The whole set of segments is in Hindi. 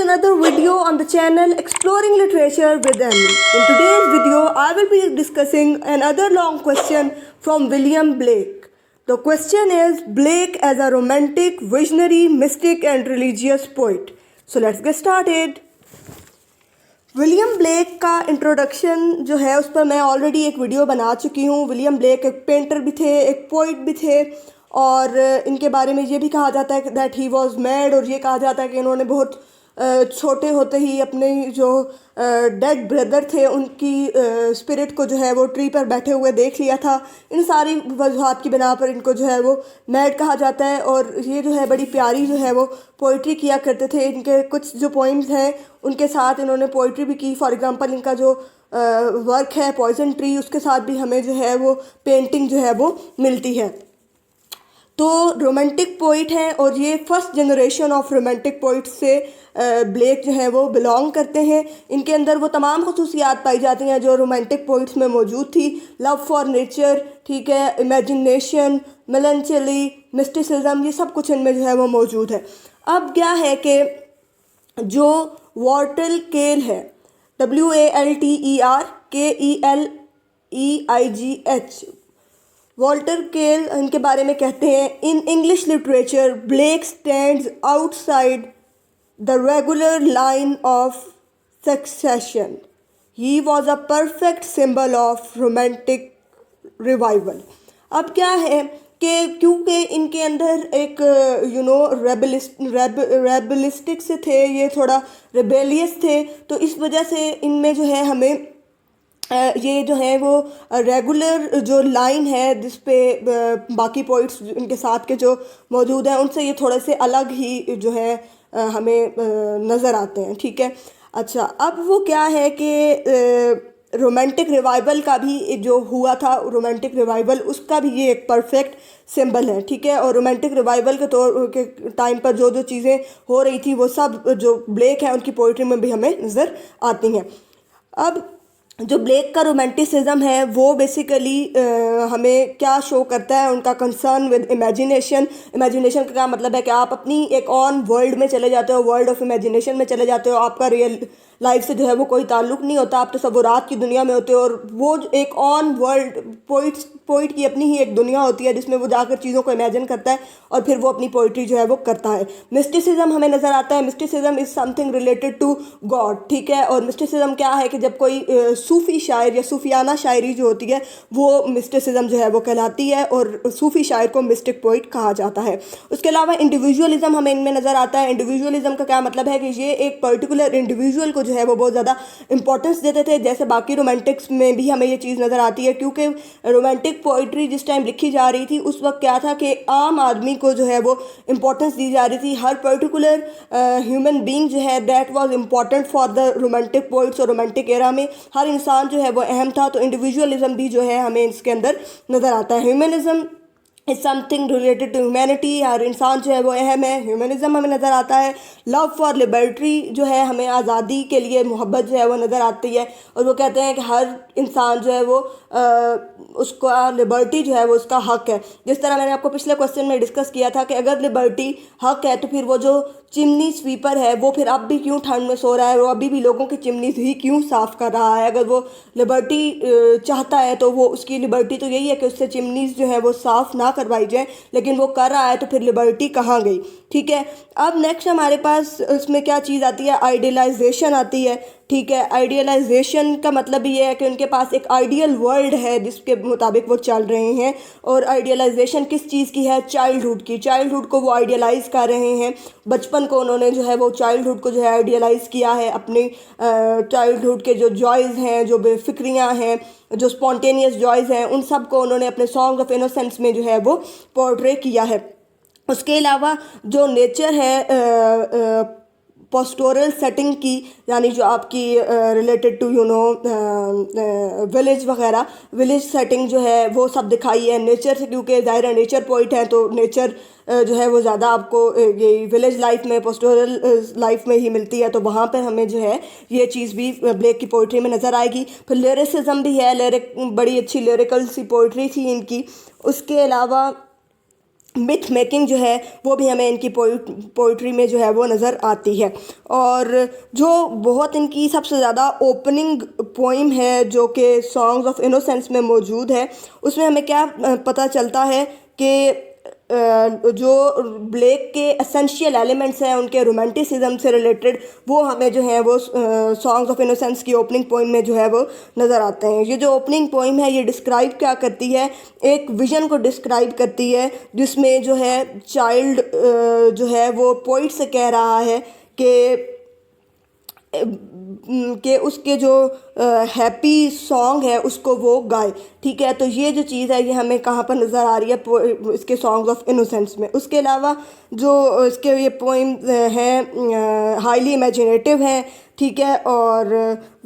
another video on the channel Exploring Literature with Emily. In today's video, I will be discussing another long question from William Blake. The question is Blake as a romantic, visionary, mystic and religious poet. So let's get started. William Blake का इंट्रोडक्शन जो है उस पर मैं ऑलरेडी एक वीडियो बना चुकी हूँ. विलियम ब्लेक एक पेंटर भी थे, एक पोइट भी थे और इनके बारे में ये भी कहा जाता है दैट ही वाज मैड, और ये कहा जाता है कि इन्होंने बहुत छोटे होते ही अपने जो डेड ब्रदर थे उनकी स्पिरिट को जो है वो ट्री पर बैठे हुए देख लिया था. इन सारी वजूहात की बिना पर इनको जो है वो मैड कहा जाता है. और ये जो है बड़ी प्यारी जो है वो पोइट्री किया करते थे. इनके कुछ जो पोइम्स हैं उनके साथ इन्होंने पोइट्री भी की. फॉर एग्जांपल इनका जो वर्क है पॉइजन ट्री, उसके साथ भी हमें जो है वो पेंटिंग जो है वो मिलती है. तो रोमांटिक पोइट हैं और ये first generation of romantic poet से ब्लेक जो है वो बिलोंग करते हैं. इनके अंदर वो तमाम खसूसियात पाई जाती हैं जो रोमांटिक पोइट्स में मौजूद थी. लव फॉर नेचर, ठीक है, इमेजिनेशन, मेलनचली, मिस्टिसिज्म, ये सब कुछ इनमें जो है वो मौजूद है. अब क्या है कि जो वॉल्टर केल है, WALTER KELEIGH, वॉल्टर केल इनके बारे में कहते हैं in English literature Blake stands outside the regular line of succession. He was a perfect symbol of romantic revival. अब क्या है कि क्योंकि इनके अंदर एक रेबलिस्टिक से थे, ये थोड़ा रेबेलियस थे, तो इस वजह से इनमें जो है हमें ये जो है वो रेगुलर जो लाइन है जिस पे बाकी पोइट्स इनके साथ के जो मौजूद हैं उनसे ये थोड़े से अलग ही जो है हमें नज़र आते हैं. ठीक है. अच्छा, अब वो क्या है कि रोमांटिक रिवाइवल का भी जो हुआ था, रोमांटिक रिवाइवल, उसका भी ये एक परफेक्ट सिंबल है. ठीक है. और रोमांटिक रिवाइवल के टाइम पर जो जो चीज़ें हो रही थी वो सब जो ब्लेक है उनकी पोइट्री में भी हमें नज़र आती हैं. अब जो ब्लेक का रोमांटिसिज्म है वो बेसिकली हमें क्या शो करता है, उनका कंसर्न विद इमेजिनेशन. इमेजिनेशन का क्या मतलब है कि आप अपनी एक ऑन वर्ल्ड में चले जाते हो, वर्ल्ड ऑफ इमेजिनेशन में चले जाते हो. आपका रियल लाइफ से जो है वो कोई ताल्लुक़ नहीं होता, आप तसव्वुरात की दुनिया में होते हो. और वो एक ऑन वर्ल्ड पोइट की अपनी ही एक दुनिया होती है जिसमें वो जाकर चीज़ों को इमेजिन करता है और फिर वो अपनी पोइट्री जो है वो करता है. मिस्टिसिज्म हमें नज़र आता है. Mysticism is something related to God. ठीक है. और मिस्टिसिज्म क्या है कि जब कोई सूफ़ी शायर या सूफियाना शायरी जो होती है वो मिस्टिसिज्म जो है वो कहलाती है और सूफ़ी शायर को मिस्टिक पोइट कहा जाता है. उसके अलावा इंडिविजुअलिज्म हमें इनमें नज़र आता है. इंडिविजुअलिज्म का क्या मतलब है कि ये एक पर्टिकुलर इंडिविजुअल को जो है वो बहुत ज़्यादा इंपॉर्टेंस देते थे. जैसे बाकी रोमांटिक्स में भी हमें ये चीज़ नज़र आती है, क्योंकि रोमांटिक पोइट्री जिस टाइम लिखी जा रही थी उस वक्त क्या था कि आम आदमी को जो है वो इंपॉर्टेंस दी जा रही थी. हर पर्टिकुलर ह्यूमन बीइंग जो है that was important for the romantic poets. और रोमांटिक एरा में हर इंसान जो है वो अहम था. तो इंडिविजुअलिज्म भी जो है हमें इसके अंदर नज़र आता है. Humanism is something related to humanity. हर इंसान जो है वो अहम है. ह्यूमनिज्म हमें नज़र आता है. लव फॉर लिबर्टी जो है हमें आज़ादी के लिए मोहब्बत जो है वो नज़र आती है. और वो कहते हैं कि हर इंसान जो है वो उसका लिबर्टी जो है वो उसका हक है. जिस तरह मैंने आपको पिछले क्वेश्चन में डिस्कस किया था कि अगर लिबर्टी हक है तो फिर वो जो चिमनी स्वीपर है वो फिर अब भी क्यों ठंड में सो रहा है, वो अभी भी लोगों की चिमनीज ही क्यों साफ़ कर रहा है. अगर वो लिबर्टी चाहता है तो वो उसकी लिबर्टी तो यही है कि उससे चिमनीज जो है वो साफ़ ना करवाई जाए, लेकिन वो कर रहा है तो फिर लिबर्टी कहाँ गई. ठीक है. अब नेक्स्ट हमारे पास उसमें क्या चीज़ आती है, आइडियलाइजेशन आती है. ठीक है. आइडियलाइजेशन का मतलब ये है कि उनके पास एक आइडियल वर्ल्ड है जिसके मुताबिक वो चल रहे हैं. और आइडियलाइजेशन किस चीज़ की है, चाइल्डहुड की. चाइल्डहुड को वो आइडियलाइज़ कर रहे हैं. बचपन को उन्होंने जो है वो चाइल्डहुड को जो है आइडियलाइज़ किया है. अपने चाइल्डहुड के जो जॉयज़ हैं, जो बेफिक्रियाँ हैं, जो स्पॉन्टेनियस जॉयज़ हैं, उन सब को उन्होंने अपने सॉन्ग ऑफ इनोसेंस में जो है वो पोर्ट्रे किया है. उसके अलावा जो नेचर है पोस्टोरल सेटिंग की, यानी जो आपकी रिलेटेड टू विलेज वगैरह, विलेज सेटिंग जो है वो सब दिखाई है नेचर से, क्योंकि ज़ाहिर है नेचर पोइट हैं तो नेचर जो है वो ज़्यादा आपको ये विलेज लाइफ में, पोस्टोरल लाइफ में ही मिलती है. तो वहाँ पर हमें जो है ये चीज़ भी ब्लेक की पोइट्री में नज़र आएगी. फिर लिरिसिज्म भी है. लिरिक बड़ी अच्छी लिरिकल सी पोइट्री थी इनकी. उसके अलावा मिथ मेकिंग जो है वो भी हमें इनकी पोइट्री में जो है वो नज़र आती है। और जो बहुत इनकी सबसे ज़्यादा ओपनिंग पोइम है जो कि सॉन्ग्स ऑफ इनोसेंस में मौजूद है, उसमें हमें क्या पता चलता है कि जो ब्लेक के एसेंशियल एलिमेंट्स हैं उनके रोमांटिसिज्म से रिलेटेड, वो हमें जो है वो सॉन्ग्स ऑफ इनोसेंस की ओपनिंग पोइम में जो है वो नज़र आते हैं। ये जो ओपनिंग पोइम है ये डिस्क्राइब क्या करती है, एक विज़न को डिस्क्राइब करती है जिसमें जो है चाइल्ड जो है वो पोइट से कह रहा है कि उसके जो हैप्पी सॉन्ग है उसको वो गाए। ठीक है, तो ये जो चीज़ है ये हमें कहाँ पर नज़र आ रही है इसके सॉन्ग्स ऑफ इनोसेंस में। उसके अलावा जो इसके ये पोइम हैं हाईली इमेजिनेटिव हैं। ठीक है, और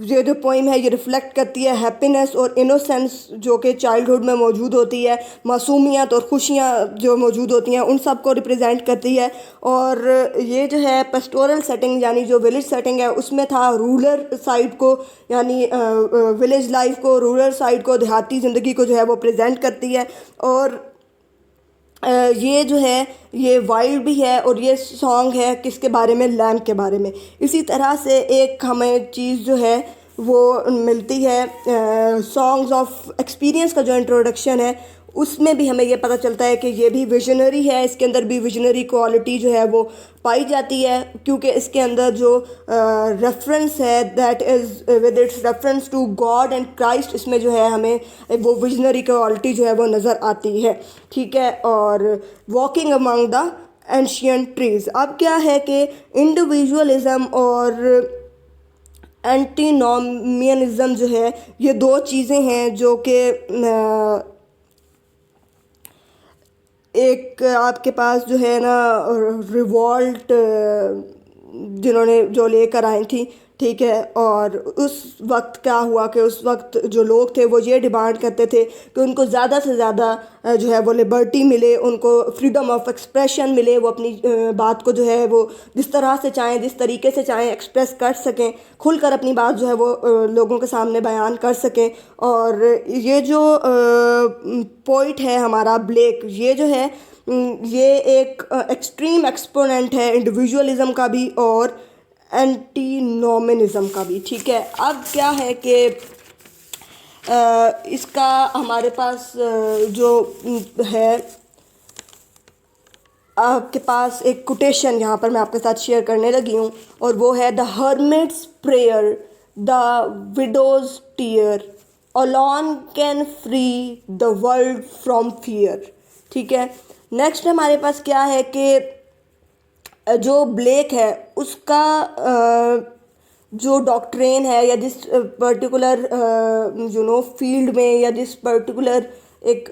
ये जो पोइम है ये रिफ़्लेक्ट करती है हैप्पीनेस और इनोसेंस जो कि चाइल्डहुड में मौजूद होती है, मासूमियत और खुशियाँ जो मौजूद होती हैं उन सब को रिप्रेजेंट करती है। और ये जो है पेस्टोरल सेटिंग यानी जो विलेज सेटिंग है उसमें था रूरल साइड को, यानी विलेज लाइफ को, रूरल साइड को, देहाती ज़िंदगी को जो है वो प्रेजेंट करती है। और ये जो है ये वाइल्ड भी है और ये सॉन्ग है किसके बारे में, लैम्प के बारे में। इसी तरह से एक हमें चीज़ जो है वो मिलती है सॉन्ग्स ऑफ एक्सपीरियंस का जो इंट्रोडक्शन है उसमें भी हमें ये पता चलता है कि ये भी विजनरी है, इसके अंदर भी विजनरी क्वालिटी जो है वो पाई जाती है, क्योंकि इसके अंदर जो रेफरेंस है that is with its reference to God and Christ, इसमें जो है हमें वो विजनरी क्वालिटी जो है वो नज़र आती है। ठीक है, और walking among the ancient trees. अब क्या है कि इंडिविजुअलिज्म और एंटीनोमियनिज्म जो है ये दो चीज़ें हैं जो कि एक आपके पास जो है ना रिवॉल्ट जिन्होंने जो लेकर आई थी। ठीक है, और उस वक्त क्या हुआ कि उस वक्त जो लोग थे वो ये डिमांड करते थे कि उनको ज़्यादा से ज़्यादा जो है वो लिबर्टी मिले, उनको फ्रीडम ऑफ एक्सप्रेशन मिले, वो अपनी बात को जो है वो जिस तरह से चाहें, जिस तरीके से चाहें एक्सप्रेस कर सकें, खुलकर अपनी बात जो है वो लोगों के सामने बयान कर सकें। और ये जो पोइट है हमारा ब्लेक, ये जो है ये एक एक्सट्रीम एक्सपोनेंट है इंडिविजुअलिज्म का भी और एंटीनोमिनिज्म का भी। ठीक है, अब क्या है कि इसका हमारे पास जो है आपके पास एक कोटेशन यहाँ पर मैं आपके साथ शेयर करने लगी हूँ, और वो है the hermit's prayer, the widow's tear, alone can free the world from fear. ठीक है, नेक्स्ट हमारे पास क्या है कि जो ब्लेक है उसका जो डॉक्ट्रेन है या जिस पर्टिकुलर फील्ड में या जिस पर्टिकुलर एक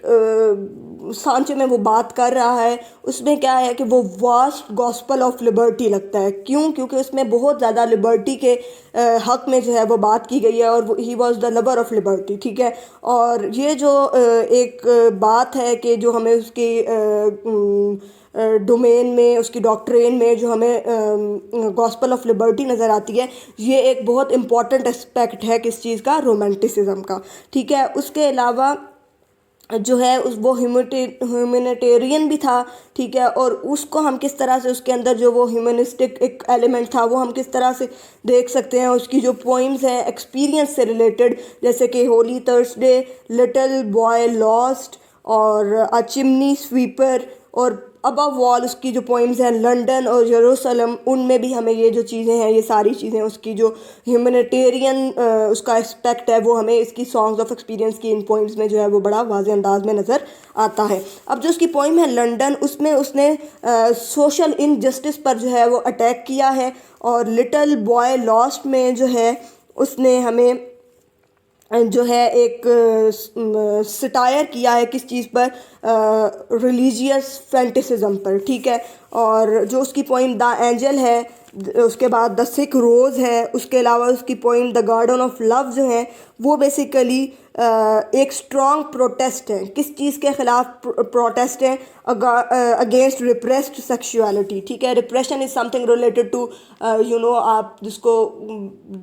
सांचे में वो बात कर रहा है उसमें क्या है कि वो वास्ट गॉस्पल ऑफ लिबर्टी लगता है। क्यों? क्योंकि उसमें बहुत ज़्यादा लिबर्टी के हक़ में जो है वो बात की गई है और he was the lover of liberty. ठीक है, और ये जो एक बात है कि जो हमें उसकी डोमेन में, उसकी डॉक्ट्रेन में जो हमें गॉस्पल ऑफ लिबर्टी नज़र आती है, ये एक बहुत इम्पॉर्टेंट एस्पेक्ट है किस चीज़ का, रोमांटिसिज्म का। ठीक है, उसके अलावा जो है उस वो ह्यूमैनिटेरियन भी था। ठीक है, और उसको हम किस तरह से उसके अंदर जो वो ह्यूमनिस्टिक एक एलिमेंट था वो हम किस तरह से देख सकते हैं। उसकी जो पोइम्स हैं एक्सपीरियंस से रिलेटेड, जैसे कि Holi Thursday, little boy lost और अ चिमनी स्वीपर, और अबव ऑल उसकी जो पोइम्स हैं लंदन और यरूशलेम, उनमें भी हमें ये जो चीज़ें हैं, ये सारी चीज़ें, उसकी जो ह्यूमैनिटेरियन उसका एस्पेक्ट है वो हमें इसकी सॉन्ग्स ऑफ एक्सपीरियंस की इन पोइम्स में जो है वो बड़ा वाज़े अंदाज में नज़र आता है। अब जो उसकी पोइम है लंदन, उसमें उसने सोशल इनजस्टिस पर जो है वो अटैक किया है, और लिटिल बॉय लॉस्ट में जो है उसने हमें जो है एक सटायर किया है किस चीज़ पर, रिलीजियस फैंटिसिज्म पर। ठीक है, और जो उसकी पोइम द एंजल है, उसके बाद द सिक रोज़ है, उसके अलावा उसकी poem the garden of love जो है वो बेसिकली एक स्ट्रॉन्ग प्रोटेस्ट है। किस चीज़ के ख़िलाफ़ प्रोटेस्ट है? Against repressed sexuality. ठीक है, repression is something related to आप जिसको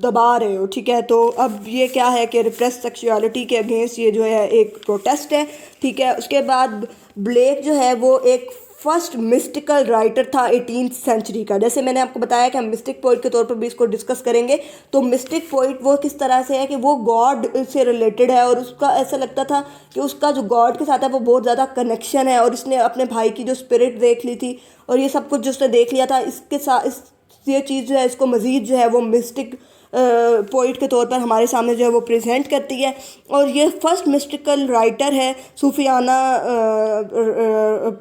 दबा रहे हो। ठीक है, तो अब ये क्या है कि रिप्रेस्ड सेक्सुअलिटी के अगेंस्ट ये जो है एक प्रोटेस्ट है। ठीक है, उसके बाद ब्लेक जो है वो एक फर्स्ट मिस्टिकल राइटर था 18th सेंचुरी का। जैसे मैंने आपको बताया कि हम मिस्टिक पोइट के तौर पर भी इसको डिस्कस करेंगे। तो मिस्टिक पोइट वो किस तरह से है कि वो गॉड से रिलेटेड है और उसका ऐसा लगता था कि उसका जो गॉड के साथ है वो बहुत ज़्यादा कनेक्शन है, और इसने अपने भाई की जो स्पिरिट देख ली थी और ये सब कुछ जो उसने देख लिया था, इसके साथ ये चीज़ जो है इसको मज़ीद जो है वो मिस्टिक पोइट के तौर पर हमारे सामने जो है वो प्रेजेंट करती है। और ये फर्स्ट मिस्टिकल राइटर है, सूफियाना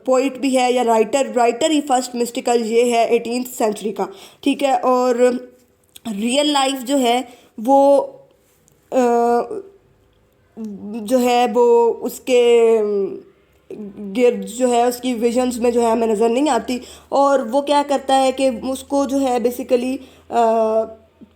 पोइट भी है या राइटर ही फर्स्ट मिस्टिकल ये है 18th सेंचुरी का। ठीक है, और रियल लाइफ जो है वो जो है वो उसके गिर्द जो है उसकी विजन्स में जो है हमें नज़र नहीं आती, और वो क्या करता है कि उसको जो है बेसिकली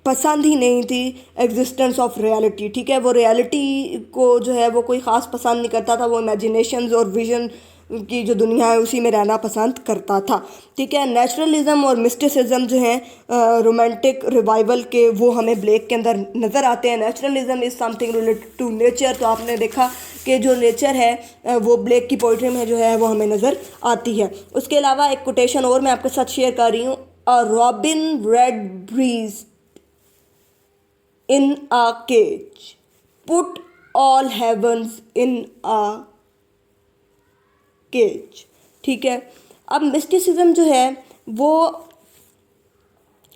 पसंद ही नहीं थी एग्जिस्टेंस ऑफ रियलिटी। ठीक है, वो रियलिटी को जो है वो कोई ख़ास पसंद नहीं करता था, वो इमेजिनेशंस और विजन की जो दुनिया है उसी में रहना पसंद करता था। ठीक है, नेचुरलिज्म और मिस्टिसिज्म जो हैं रोमांटिक रिवाइवल के, वो हमें ब्लेक के अंदर नज़र आते हैं। Naturalism is something related to nature, तो आपने देखा कि जो नेचर है वो ब्लेक की पोइट्री में जो है वो हमें नज़र आती है। उसके अलावा एक कोटेशन और मैं आपके साथ शेयर कर रही हूँ, a robin redbreast in a cage, put all heavens in a cage। ठीक है, अब मिस्टिसिज्म जो है वो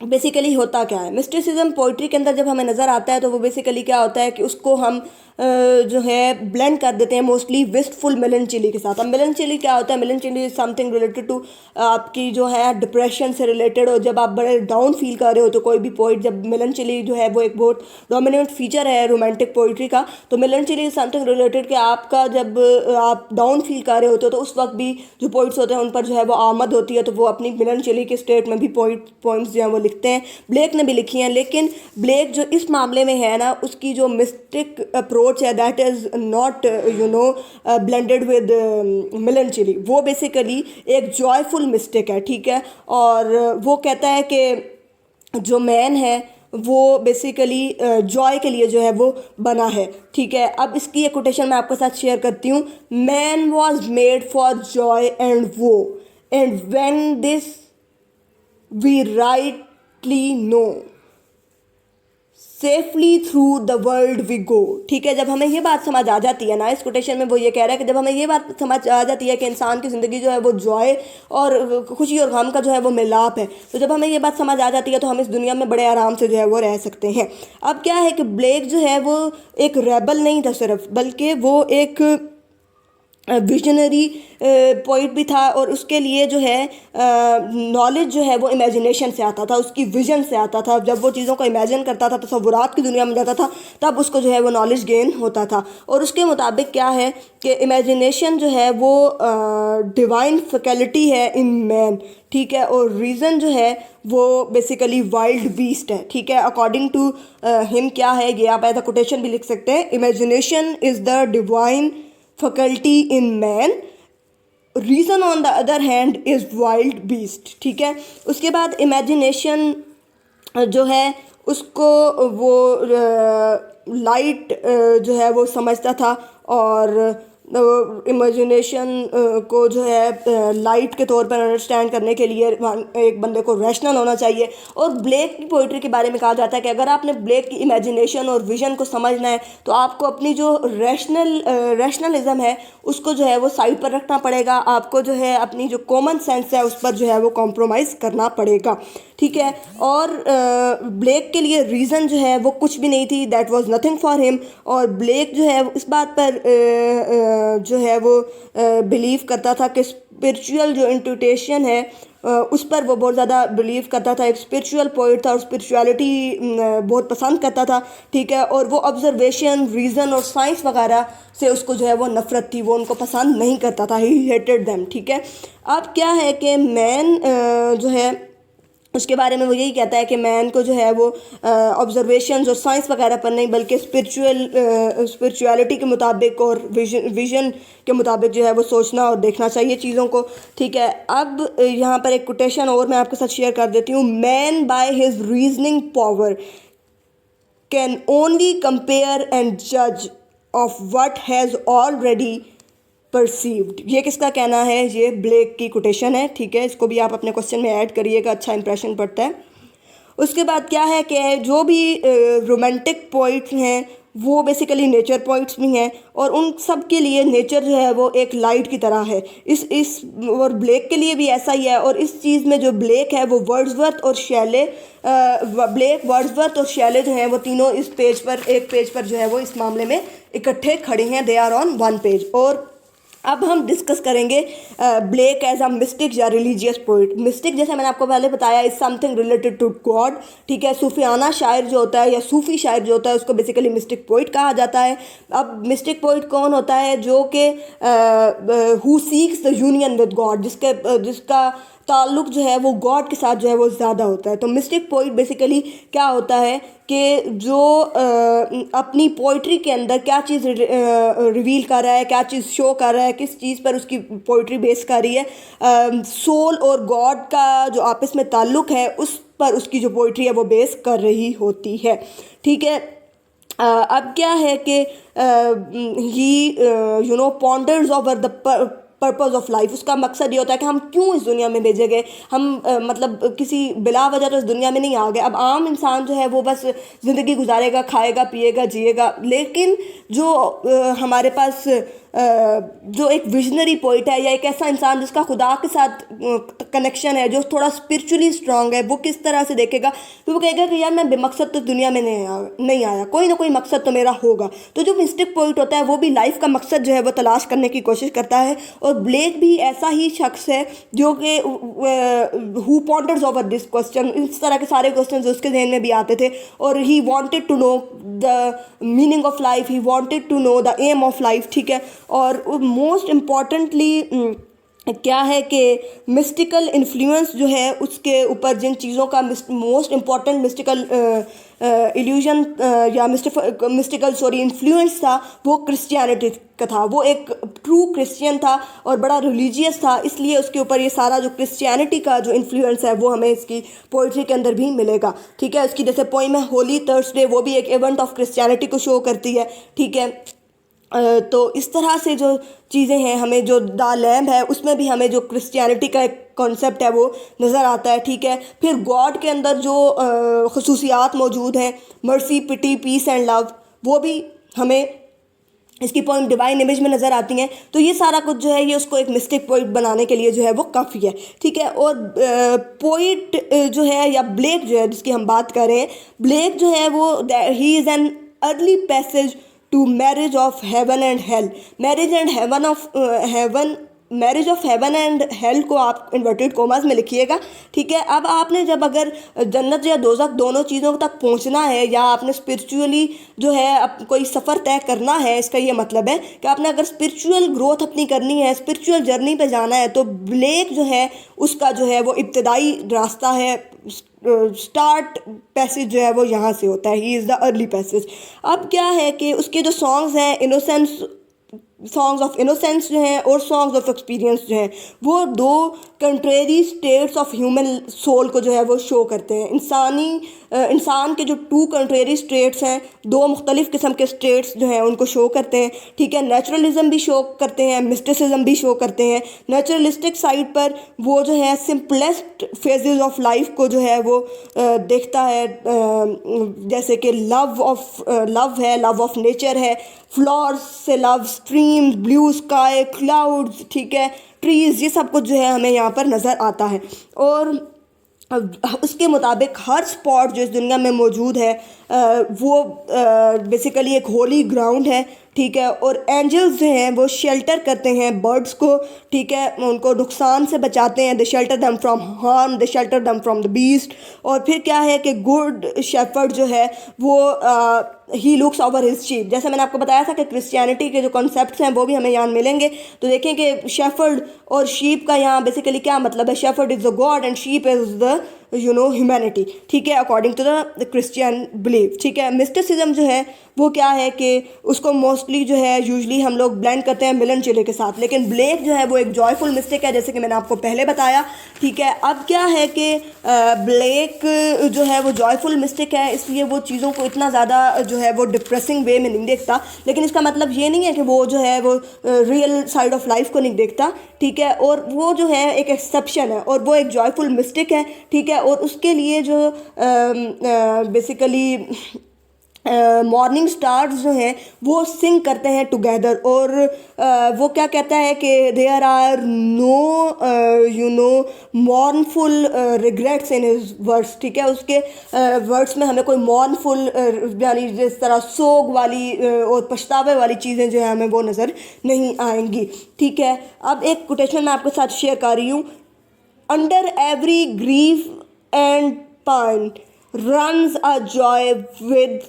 बेसिकली होता क्या है? मिस्टिसिज्म पोइट्री के अंदर जब हमें नज़र आता है तो वो बेसिकली क्या होता है कि उसको हम जो है ब्लेंड कर देते हैं मोस्टली विस्टफुल मेलनचिली के साथ। अब मेलनचिली क्या होता है? मेलनचिली इज समथिंग रिलेटेड टू आपकी जो है डिप्रेशन से रिलेटेड, और जब आप बड़े डाउन फील कर रहे हो तो कोई भी पोइट, जब मेलनचिली जो है वो एक बहुत डोमिनेंट फीचर है रोमांटिक पोइट्री का, तो मेलनचिली इज समथिंग रिलेटेड कि आपका जब आप डाउन फील कर रहे होते हो तो उस वक्त भी जो पोइट्स होते हैं उन पर जो है वो आमद होती है, तो वो अपनी मेलनचिली के स्टेट में भी पोइम्स जो हैं वो लिखते हैं। ब्लेक ने भी लिखी हैं, लेकिन ब्लेक जो इस मामले में है ना, उसकी जो मिस्टिक अप्रोच है that is not blended with melancholy, वो बेसिकली एक जॉयफुल मिस्टिक है। ठीक है, और वो कहता है कि जो मैन है वो बेसिकली जॉय के लिए जो है वो बना है। ठीक है, अब इसकी एक कोटेशन मैं आपके साथ शेयर करती हूँ, man was made for joy and woe, and when this we rightly know, safely through the world we go. ठीक है, जब हमें ये बात समझ आ जाती है ना, इस कोटेशन में वो ये कह रहा है कि जब हमें ये बात समझ आ जाती है कि इंसान की ज़िंदगी जो है वो जॉय और खुशी और गम का जो है वो मिलाप है, तो जब हमें ये बात समझ आ जाती है तो हम इस दुनिया में बड़े आराम से जो है वो रह सकते हैं। अब क्या है कि ब्लेक जो है वो एक रेबल नहीं था सिर्फ, बल्कि वो एक विजनरी पोइट भी था, और उसके लिए जो है नॉलेज जो है वो इमेजिनेशन से आता था, उसकी विजन से आता था। जब वो चीज़ों को इमेजिन करता था, तसव्वुरात की दुनिया में जाता था, तब उसको जो है वो नॉलेज गेन होता था। और उसके मुताबिक क्या है कि इमेजिनेशन जो है वो डिवाइन फैकल्टी है इन मैन। ठीक है, और रीज़न जो है वो बेसिकली वाइल्ड बीस्ट है। ठीक है, अकॉर्डिंग टू हिम क्या है, ये आप एज अ कोटेशन भी लिख सकते हैं, imagination is the divine faculty in man, reason on the other hand is wild beast। ठीक है, उसके बाद इमेजिनेशन जो है उसको वो लाइट जो है वो समझता था, और इमेजिनेशन को जो है लाइट के तौर पर अंडरस्टैंड करने के लिए एक बंदे को रैशनल होना चाहिए। और ब्लेक की पोइट्री के बारे में कहा जाता है कि अगर आपने ब्लेक की इमेजिनेशन और विजन को समझना है तो आपको अपनी जो रैशनलिज्म है उसको जो है वो साइड पर रखना पड़ेगा, आपको जो है अपनी जो कॉमन सेंस है उस पर जो है वो कॉम्प्रोमाइज़ करना पड़ेगा। ठीक है, और ब्लेक के लिए रीज़न जो है वो कुछ भी नहीं थी, that was nothing for him. और ब्लेक जो है इस बात पर जो है वो बिलीव करता था कि स्पिरिचुअल जो इंटुइशन है उस पर वो बहुत ज़्यादा बिलीव करता था। एक स्पिरिचुअल पोइट था और स्पिरिचुअलिटी बहुत पसंद करता था, ठीक है। और वो ऑब्जर्वेशन, रीज़न और साइंस वगैरह से उसको जो है वो नफ़रत थी, वो उनको पसंद नहीं करता था, ही हेटेड देम, ठीक है। अब क्या है कि मैन जो है उसके बारे में वो यही कहता है कि मैन को जो है वो ऑब्जर्वेशंस और साइंस वगैरह पर नहीं बल्कि स्पिरिचुअलिटी के मुताबिक और विजन के मुताबिक जो है वो सोचना और देखना चाहिए चीज़ों को, ठीक है। अब यहाँ पर एक कोटेशन और मैं आपके साथ शेयर कर देती हूँ। Man by his reasoning power can only compare and जज of what has already perceived. ये किसका कहना है? ये ब्लेक की कोटेशन है, ठीक है। इसको भी आप अपने क्वेश्चन में ऐड करिएगा, अच्छा इंप्रेशन पड़ता है। उसके बाद क्या है कि जो भी रोमांटिक पोइट्स हैं वो बेसिकली नेचर पोइट्स भी हैं और उन सब के लिए नेचर जो है वो एक लाइट की तरह है। इस और ब्लेक के लिए भी ऐसा ही है। और इस चीज़ में जो ब्लेक है वो वर्ड्सवर्थ और शैले ब्लेक, वर्ड्सवर्थ और शैले जो हैं वो तीनों इस पेज पर, एक पेज पर जो है वो इस मामले में इकट्ठे खड़े हैं, they are on one page. और अब हम डिस्कस करेंगे ब्लेक एज अ मिस्टिक या रिलीजियस पोइट। मिस्टिक जैसे मैंने आपको पहले बताया is something related to God, ठीक है। सूफियाना शायर जो होता है या सूफी शायर जो होता है उसको बेसिकली मिस्टिक पोइट कहा जाता है। अब मिस्टिक पोइट कौन होता है? जो कि who seeks the union with God, जिसका ताल्लुक जो है वो गॉड के साथ जो है वो ज़्यादा होता है। तो मिस्टिक पोइट बेसिकली क्या होता है कि जो अपनी पोइट्री के अंदर क्या चीज़ रिवील कर रहा है, क्या चीज़ शो कर रहा है, किस चीज़ पर उसकी पोइट्री बेस कर रही है, सोल और गॉड का जो आपस में ताल्लुक है उस पर उसकी जो पोइट्री है वो बेस कर रही होती है, ठीक है। अब क्या है कि he ponders over the purpose of life. उसका मकसद ये होता है कि हम क्यों इस दुनिया में भेजे गए, हम मतलब किसी बिला वजह तो इस दुनिया में नहीं आ गए। अब आम इंसान जो है वो बस ज़िंदगी गुजारेगा, खाएगा, पिएगा, जिएगा, लेकिन जो हमारे पास जो एक विजनरी पोइट है या एक ऐसा इंसान जिसका खुदा के साथ कनेक्शन है, जो थोड़ा स्पिरिचुअली स्ट्रांग है, वो किस तरह से देखेगा? तो वो कहेगा कि यार मैं बेमकसद तो दुनिया में नहीं आया, कोई ना कोई मकसद तो मेरा होगा। तो जो मिस्टिक पोइट होता है वो भी लाइफ का मकसद जो है वो तलाश करने की कोशिश करता है। और ब्लेक भी ऐसा ही शख्स है जो कि who ponders over this question, इस तरह के सारे क्वेश्चन उसके जहन में भी आते थे। और he wanted to know the meaning of life, he wanted to know the aim of life, ठीक है। और मोस्ट इम्पॉर्टेंटली क्या है कि मिस्टिकल इन्फ्लुएंस जो है उसके ऊपर जिन चीज़ों का मोस्ट इम्पॉर्टेंट मिस्टिकल इल्यूजन या मिस्टिकल इन्फ्लुएंस था वो क्रिश्चियनिटी का था। वो एक ट्रू क्रिश्चियन था और बड़ा रिलीजियस था, इसलिए उसके ऊपर ये सारा जो क्रिश्चियनिटी का जो इन्फ्लुएंस है वो हमें इसकी पोइट्री के अंदर भी मिलेगा, ठीक है। उसकी जैसे पोइम है होली थर्सडे, वो भी एक इवेंट ऑफ क्रिश्चियनिटी को शो करती है, ठीक है। तो इस तरह से जो चीज़ें हैं, हमें जो द लैम्ब है उसमें भी हमें जो क्रिश्चियनिटी का एक कॉन्सेप्ट है वो नज़र आता है, ठीक है। फिर गॉड के अंदर जो खसूसियात मौजूद हैं, mercy, pity, peace and love, वो भी हमें इसकी पोइम डिवाइन इमेज में नज़र आती हैं। तो ये सारा कुछ जो है ये उसको एक मिस्टिक पोइट बनाने के लिए जो है वो काफ़ी है, ठीक है। और पोइट जो है या ब्लेक जो है जिसकी हम बात कर रहे हैं, ब्लेक जो है वो he is an early passage to marriage of heaven and hell. Marriage of heaven and hell को आप इन्वर्टेड कोमास में लिखिएगा, ठीक है। अब आपने जब अगर जन्नत या दोज़ख दोनों चीज़ों तक पहुंचना है या आपने स्पिरिचुअली जो है अब कोई सफ़र तय करना है, इसका ये मतलब है कि आपने अगर स्पिरिचुअल ग्रोथ अपनी करनी है, स्पिरिचुअल जर्नी पे जाना है, तो ब्लेक जो है उसका जो है वो इब्तदाई रास्ता है, स्टार्ट पैसेज जो है वो यहाँ से होता है, he is the early passage. अब क्या है कि उसके जो सॉन्ग्स हैं, सॉन्ग्स ऑफ इनोसेंस जो हैं और सॉन्ग्स ऑफ एक्सपीरियंस जो हैं, वो दो contrary states of human soul को जो है वो शो करते हैं। इंसान के जो टू कंट्रेरी स्टेट्स हैं, दो मुख्तलिफ़ किस्म के स्टेट्स जो हैं उनको शो करते हैं, ठीक है। नेचुरलिज़म भी शो करते हैं, मिस्टिसिज्म भी शो करते हैं। नेचुरलिस्टिक साइड पर वो जो है सिंपलेस्ट फेजेस ऑफ लाइफ को जो है वो देखता है, जैसे कि लव है, लव ऑफ नेचर है, फ्लावर्स से love, streams, blue sky, clouds, ठीक है, ट्रीज़, ये सब कुछ जो है हमें यहाँ पर नज़र आता है। और उसके मुताबिक हर स्पॉट जो इस दुनिया में मौजूद है वो बेसिकली एक होली ग्राउंड है, ठीक है, और एंजल्स जो हैं वो शेल्टर करते हैं बर्ड्स को, ठीक है, उनको नुकसान से बचाते हैं, दे शेल्टर दम फ्रॉम हार्म, दे शेल्टर दम फ्रॉम द बीस्ट। और फिर क्या है कि गुड शेफर्ड जो है वो he looks over his sheep. जैसे मैंने आपको बताया था कि क्रिश्चियनिटी के जो कॉन्सेप्ट्स हैं वो भी हमें यहाँ मिलेंगे। तो देखें कि शेफर्ड और शीप का यहाँ बेसिकली क्या मतलब है। Shepherd is the God and sheep is the humanity, ठीक है, according to the Christian believe, ठीक है। मिस्टिसिज्म जो है वो क्या है कि उसको मोस्टली जो है यूजली हम लोग ब्लेंड करते हैं मिलन चिले के साथ, लेकिन ब्लेक जो है वो एक जॉयफुल मिस्टिक है, जैसे कि मैंने आपको पहले बताया, ठीक है। अब क्या है कि ब्लेक जो है वो जॉयफुल मिस्टिक है, इसलिए वो चीज़ों को इतना ज़्यादा जो है वो डिप्रेसिंग वे में नहीं देखता, लेकिन इसका मतलब ये नहीं है कि वो जो है वो रियल साइड ऑफ लाइफ को नहीं देखता, ठीक है। और वो जो है एक एक्सेप्शन है और वो एक जॉयफुल मिस्टिक है, ठीक है। और उसके लिए जो बेसिकली मॉर्निंग स्टार्स जो हैं वो सिंग करते हैं टुगेदर, और वो क्या कहता है कि there are no mournful regrets in his words, ठीक है। उसके वर्ड्स में हमें कोई मॉर्नफुल यानी जिस तरह सोग वाली और पछतावे वाली चीज़ें जो है हमें वो नज़र नहीं आएंगी, ठीक है। अब एक कोटेशन मैं आपके साथ शेयर कर रही हूँ। Under every grief and pine runs a joy with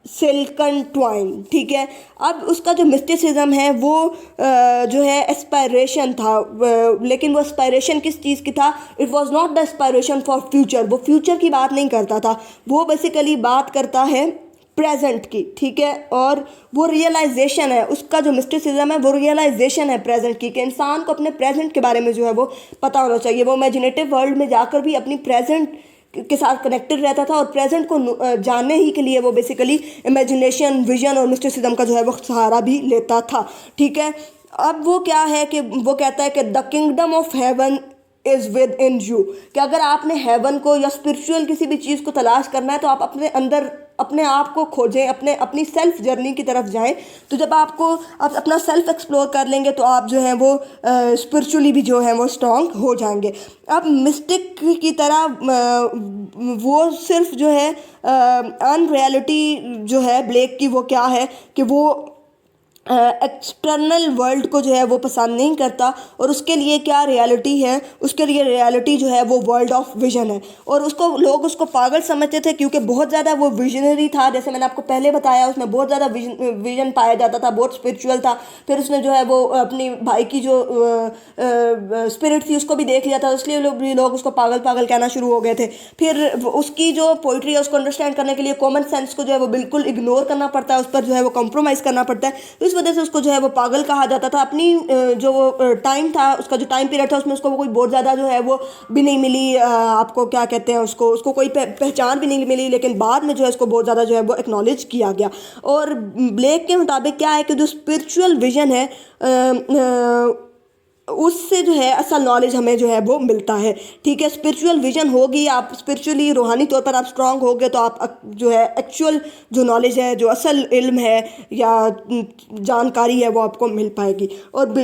silken twine, ठीक है। अब उसका जो मिस्टिसिज्म है वो जो है एस्पायरेशन था, लेकिन वो एस्पायरेशन किस चीज़ की था। It was not the aspiration for future, वो फ्यूचर की बात नहीं करता था, वो बेसिकली बात करता है प्रेजेंट की, ठीक है। और वो रियलाइजेशन है, उसका जो मिस्टिसिज्म है वो रियलाइजेशन है प्रेजेंट की, कि इंसान को अपने प्रेजेंट के बारे में जो है वो पता होना चाहिए। वो इमेजिनेटिव वर्ल्ड में जाकर भी अपनी प्रेजेंट के साथ कनेक्टेड रहता था, और प्रेजेंट को जानने ही के लिए वो बेसिकली इमेजिनेशन, विजन और मिस्टिसिज्म का जो है वो सहारा भी लेता था, ठीक है। अब वो क्या है कि वो कहता है कि the kingdom of haven is with in you, कि अगर आपने हेवन को या स्पिरिचुअल किसी भी चीज़ को तलाश करना है तो आप अपने अंदर अपने आप को खोजें, अपनी सेल्फ जर्नी की तरफ जाएं। तो जब आप अपना सेल्फ एक्सप्लोर कर लेंगे तो आप जो है वो स्पिरिचुअली भी जो है वो स्ट्रॉन्ग हो जाएंगे। अब मिस्टिक की तरह वो सिर्फ जो है अनरियलिटी जो है ब्लेक की, वो क्या है कि वो एक्सटर्नल वर्ल्ड को जो है वो पसंद नहीं करता, और उसके लिए क्या रियलिटी है, उसके लिए रियलिटी जो है वो वर्ल्ड ऑफ विजन है। और लोग उसको पागल समझते थे क्योंकि बहुत ज़्यादा वो विजनरी था, जैसे मैंने आपको पहले बताया, उसमें बहुत ज़्यादा विजन पाया जाता था, बहुत स्पिरिचुअल था। फिर उसने जो है वो अपनी भाई की जो स्पिरिट थी उसको भी देख लिया था, इसलिए लोग उसको पागल पागल कहना शुरू हो गए थे। फिर उसकी जो पोइट्री है उसको अंडरस्टैंड करने के लिए कॉमन सेंस को जो है वो बिल्कुल इग्नोर करना पड़ता है, उस पर जो है वो कॉम्प्रोमाइज़ करना पड़ता है। तो इस वजह से उसको जो है वो पागल कहा जाता था। अपनी जो टाइम था, उसका जो टाइम पीरियड था, उसमें उसको कोई बहुत ज़्यादा जो है वो भी नहीं मिली, आपको क्या कहते हैं, उसको कोई पहचान भी नहीं मिली, लेकिन बाद में जो है उसको बहुत ज़्यादा जो है वो एक्नॉलेज किया गया। और ब्लेक के मुताबिक क्या है कि जो स्पिरिचुअल विजन है उससे जो है असल नॉलेज हमें जो है वो मिलता है, ठीक है। स्पिरिचुअल विजन होगी, आप स्पिरिचुअली रूहानी तौर पर आप स्ट्रांग हो गए तो आप जो है एक्चुअल जो नॉलेज है, जो असल इल्म है या जानकारी है वो आपको मिल पाएगी। और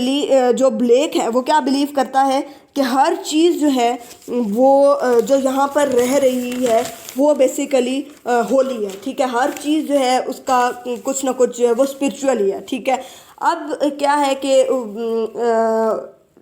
जो ब्लेक है वो क्या बिलीव करता है कि हर चीज़ जो है वो जो यहाँ पर रह रही है वो बेसिकली होली है, ठीक है। हर चीज़ जो है उसका कुछ ना कुछ जो है वो स्पिरिचुअल ही है, ठीक है। अब क्या है कि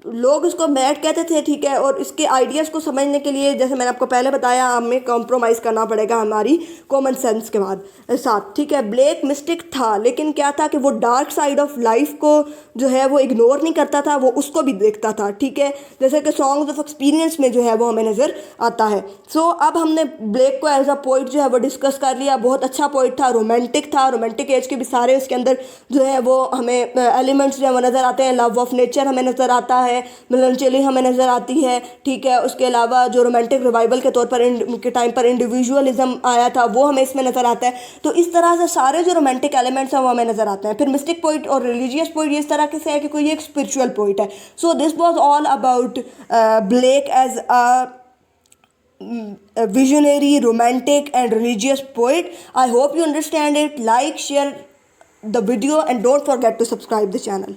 लोग इसको मैड कहते थे, ठीक है। और इसके आइडियाज़ को समझने के लिए, जैसे मैंने आपको पहले बताया, हमें कॉम्प्रोमाइज़ करना पड़ेगा हमारी कॉमन सेंस के साथ, ठीक है। ब्लेक मिस्टिक था, लेकिन क्या था कि वो डार्क साइड ऑफ लाइफ को जो है वो इग्नोर नहीं करता था, वो उसको भी देखता था, ठीक है। जैसे कि सॉन्ग्स ऑफ एक्सपीरियंस में जो है वो हमें नज़र आता है। सो अब हमने ब्लेक को एज अ पोइट जो है वो डिस्कस कर लिया। बहुत अच्छा पोइट था, रोमांटिक था, रोमांटिक एज के भी सारे उसके अंदर जो है वो हमें एलिमेंट्स जो है वो नज़र आते हैं। लव ऑफ नेचर हमें नज़र आता है, मेलनचोली हमें नज़र आती है, ठीक है। उसके अलावा जो रोमांटिक रिवाइवल के तौर पर के टाइम पर इंडिविजुअलिज्म आया था वो हमें इसमें नज़र आता है। तो इस तरह से सारे जो रोमांटिक एलिमेंट्स हैं वो हमें नज़र आते हैं। फिर मिस्टिक पोइट और रिलीजियस पोइट इस तरह से है कि कोई एक स्पिरिचुअल पोइट है। So this was all about Blake as a visionary, romantic and religious poet. I hope you understand it. Like, share the video and don't forget to subscribe the channel.